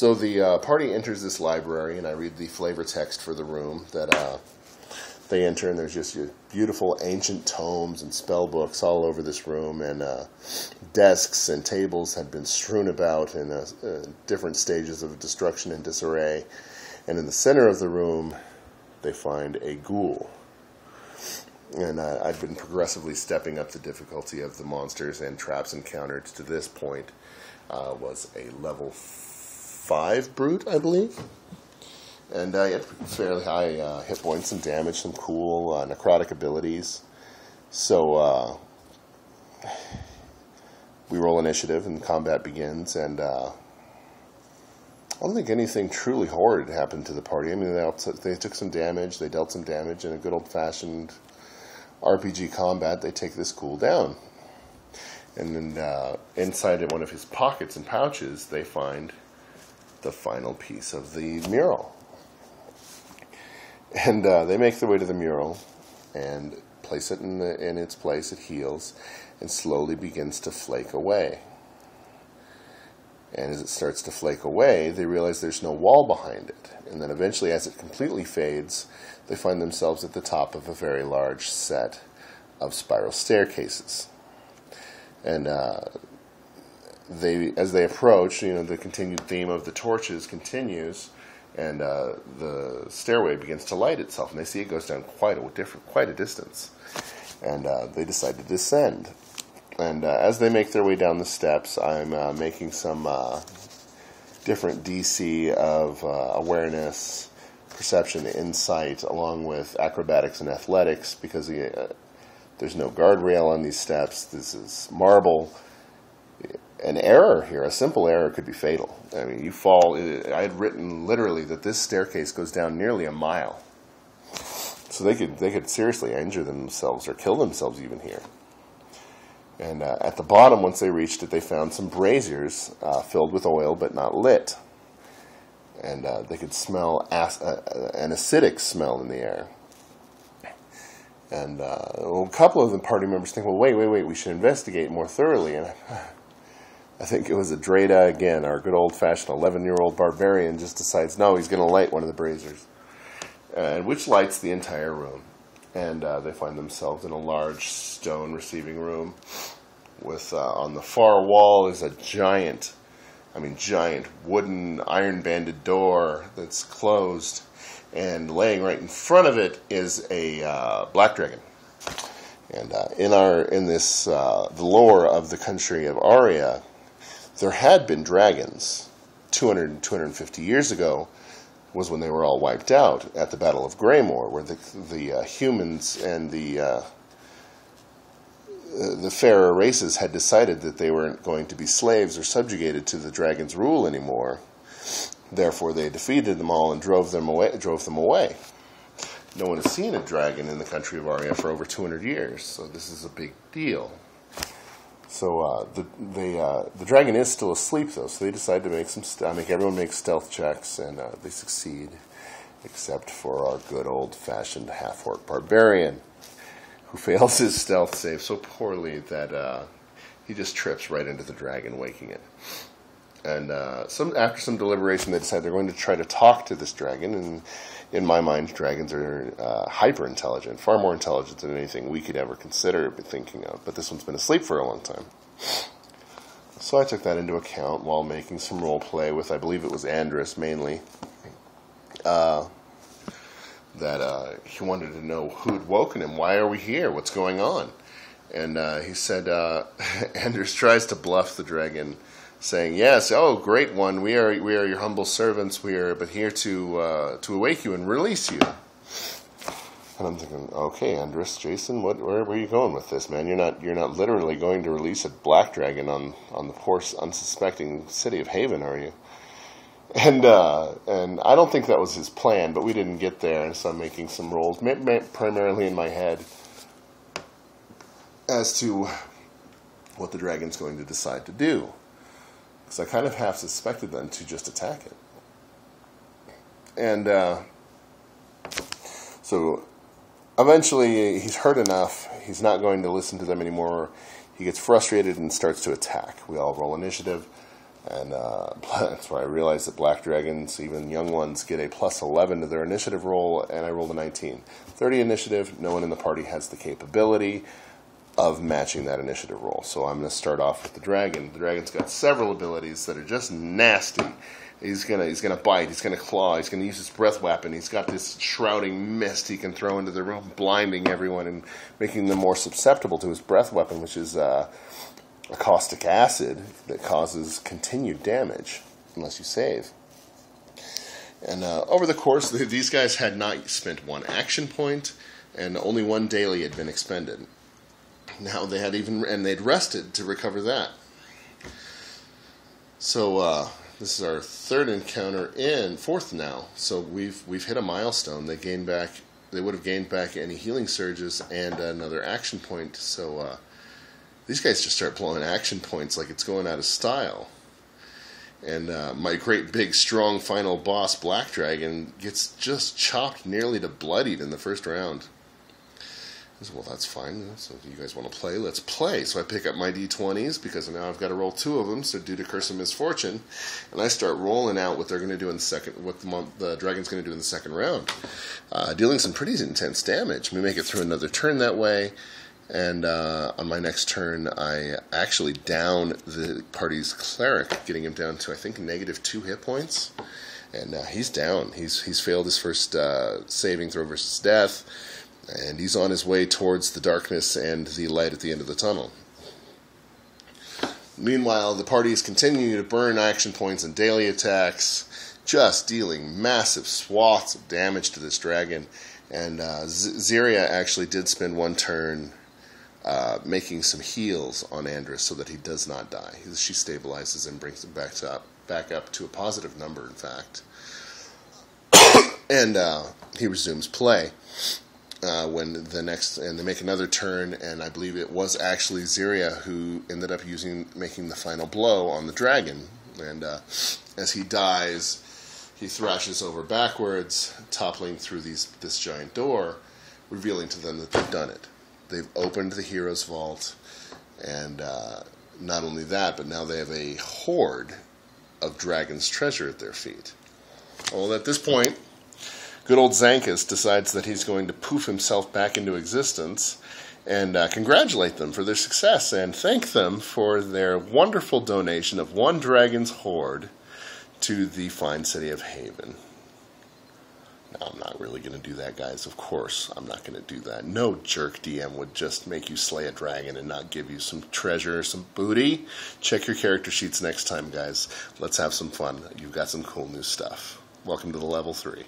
So the party enters this library, and I read the flavor text for the room that they enter, and there's just beautiful ancient tomes and spell books all over this room, and desks and tables had been strewn about in different stages of destruction and disarray. And in the center of the room, they find a ghoul. And I'd been progressively stepping up the difficulty of the monsters and traps encountered. To this point was a level 5 brute, I believe. And he had fairly high hit points, some damage, some cool necrotic abilities. So we roll initiative and combat begins, and I don't think anything truly horrid happened to the party. I mean, they took some damage, they dealt some damage, in a good old-fashioned RPG combat. They take this ghoul down. And then inside one of his pockets and pouches, they find the final piece of the mural. And they make their way to the mural and place it in its place. It heals and slowly begins to flake away. And as it starts to flake away, they realize there's no wall behind it. And then eventually, as it completely fades, they find themselves at the top of a very large set of spiral staircases. And as they approach, the continued theme of the torches continues, and the stairway begins to light itself, and they see it goes down quite a distance. And they decide to descend. And as they make their way down the steps, I'm making some different DC of awareness, perception, insight, along with acrobatics and athletics, because there's no guardrail on these steps. This is marble. An error here, a simple error, could be fatal. I mean, you fall. I had written literally that this staircase goes down nearly a mile. So they could seriously injure themselves or kill themselves even here. And at the bottom, once they reached it, they found some braziers filled with oil but not lit. And they could smell an acidic smell in the air. And a couple of the party members think, well, wait, we should investigate more thoroughly. And I think it was Adreda again, our good old-fashioned 11-year-old barbarian, just decides, no, he's going to light one of the braziers, which lights the entire room. And they find themselves in a large stone receiving room with, on the far wall is a giant wooden iron-banded door that's closed. And laying right in front of it is a black dragon. And the lore of the country of Aria, there had been dragons 250 years ago, was when they were all wiped out at the Battle of Greymoor, where the humans and the fairer races had decided that they weren't going to be slaves or subjugated to the dragon's rule anymore. Therefore, they defeated them all and drove them away. No one has seen a dragon in the country of Aria for over 200 years, so this is a big deal. So the dragon is still asleep, though, so they decide to make everyone make stealth checks, and they succeed, except for our good old-fashioned half-orc barbarian, who fails his stealth save so poorly that he just trips right into the dragon, waking it. And after some deliberation, they decide they're going to try to talk to this dragon. And in my mind, dragons are hyper-intelligent, far more intelligent than anything we could ever consider thinking of. But this one's been asleep for a long time. So I took that into account while making some role play with, I believe it was Andrus mainly, that he wanted to know who'd woken him. Why are we here? What's going on? And he said, Andrus tries to bluff the dragon, saying, yes, oh, great one, we are your humble servants, we are but here to awake you and release you. And I'm thinking, okay, Andrus, Jason, where are you going with this, man? You're not literally going to release a black dragon on the poor, unsuspecting city of Haven, are you? And I don't think that was his plan, but we didn't get there, and so I'm making some rolls, primarily in my head, as to what the dragon's going to decide to do. Because I kind of half suspected them to just attack it. And so eventually he's heard enough. He's not going to listen to them anymore. He gets frustrated and starts to attack. We all roll initiative. And that's why I realized that black dragons, even young ones, get a plus 11 to their initiative roll, and I rolled a 19. 30 initiative, no one in the party has the capability of matching that initiative roll. So I'm going to start off with the dragon. The dragon's got several abilities that are just nasty. He's gonna bite, he's gonna claw, he's gonna use his breath weapon. He's got this shrouding mist he can throw into the room, blinding everyone and making them more susceptible to his breath weapon, which is a caustic acid that causes continued damage unless you save. And over the course, these guys had not spent one action point, and only one daily had been expended. Now they'd rested to recover that. So this is our third encounter fourth now. So we've hit a milestone. They would have gained back any healing surges and another action point. So these guys just start blowing action points like it's going out of style. And my great big strong final boss, Black Dragon, gets just chopped nearly to bloodied in the first round. I said, well, that's fine. So if you guys want to play, let's play. So I pick up my D20s because now I've got to roll 2 of them. So due to curse of misfortune, and I start rolling out what they're going to do in the second, what the dragon's going to do in the second round, dealing some pretty intense damage. We make it through another turn that way, and on my next turn, I actually down the party's cleric, getting him down to I think -2 hit points, and he's down. He's failed his first saving throw versus death. And he's on his way towards the darkness and the light at the end of the tunnel. Meanwhile, the party is continuing to burn action points and daily attacks, just dealing massive swaths of damage to this dragon. And Ziria actually did spend one turn making some heals on Andrus so that he does not die. She stabilizes and brings him back up to a positive number, in fact. And he resumes play. When they make another turn, and I believe it was actually Ziria who ended up making the final blow on the dragon. And as he dies, he thrashes over backwards, toppling through this giant door, revealing to them that they've done it. They've opened the hero's vault, and not only that, but now they have a hoard of dragon's treasure at their feet. Well, at this point, good old Zankus decides that he's going to poof himself back into existence and congratulate them for their success and thank them for their wonderful donation of 1 dragon's hoard to the fine city of Haven. Now, I'm not really going to do that, guys. Of course, I'm not going to do that. No jerk DM would just make you slay a dragon and not give you some treasure, some booty. Check your character sheets next time, guys. Let's have some fun. You've got some cool new stuff. Welcome to the level 3.